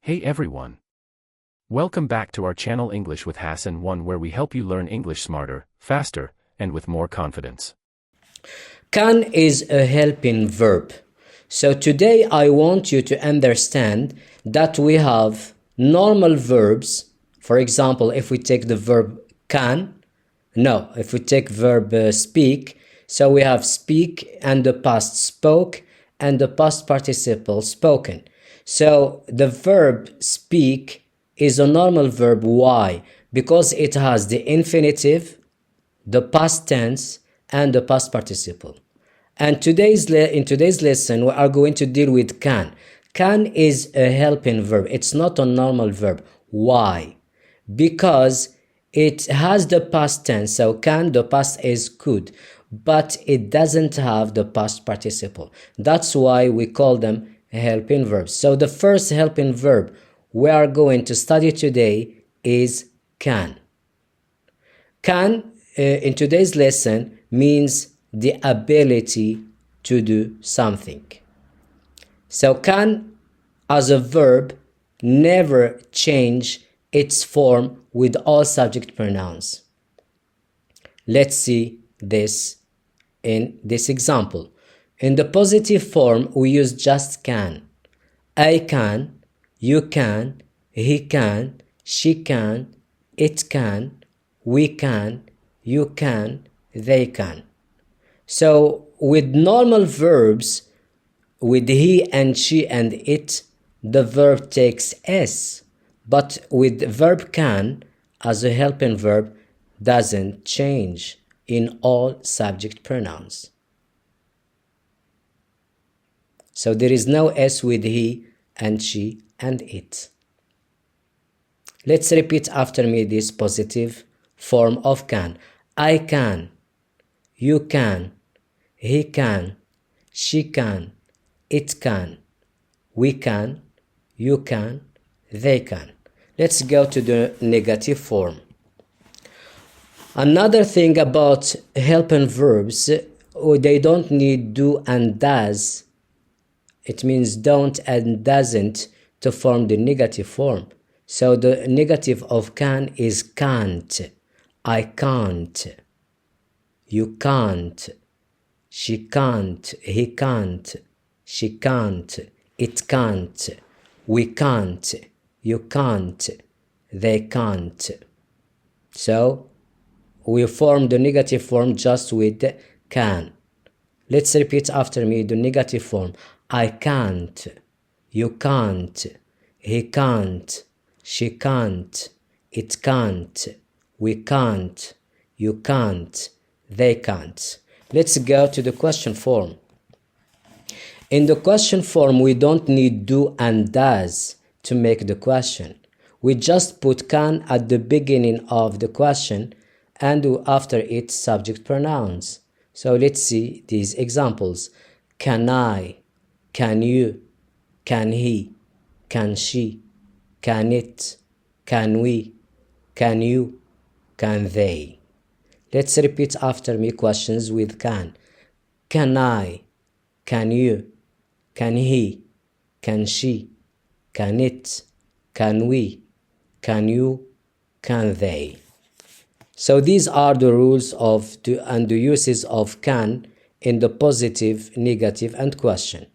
Hey everyone! Welcome back to our channel English with Hassan 1, where we help you learn English smarter, faster, and with more confidence. Can is a helping verb. So today I want you to understand that we have normal verbs. For example, if we take the verb if we take verb speak, so we have speak and the past spoke and the past participle spoken. So the verb speak is a normal verb. Why? Because it has the infinitive, the past tense, and the past participle. And in today's lesson, we are going to deal with can. Can is a helping verb. It's not a normal verb. Why? Because it has the past tense. So can, the past is could, but it doesn't have the past participle. That's why we call them helping verbs. So the first helping verb we are going to study today is can. Can in today's lesson means the ability to do something. So can as a verb never change its form with all subject pronouns. Let's see this in this example. In the positive form, we use just can. I can, you can, he can, she can, it can, we can, you can, they can. So with normal verbs, with he and she and it, the verb takes S. But with verb can, as a helping verb, doesn't change in all subject pronouns. So there is no S with he and she and it. Let's repeat after me this positive form of can. I can, you can, he can, she can, it can, we can, you can, they can. Let's go to the negative form. Another thing about helping verbs, they don't need do and does. It means don't and doesn't to form the negative form. So the negative of can is can't. I can't. You can't. She can't. He can't. She can't. It can't. We can't. You can't. They can't. So we form the negative form just with can. Let's repeat after me the negative form. I can't. You can't. He can't. She can't. It can't. We can't. You can't. They can't. Let's go to the question form. In the question form, we don't need do and does to make the question. We just put can at the beginning of the question and do after it subject pronouns. So let's see these examples. Can I? Can you? Can he? Can she? Can it? Can we? Can you? Can they? Let's repeat after me questions with can. Can I? Can you? Can he? Can she? Can it? Can we? Can you? Can they? So these are the rules of and the uses of can in the positive, negative, and question.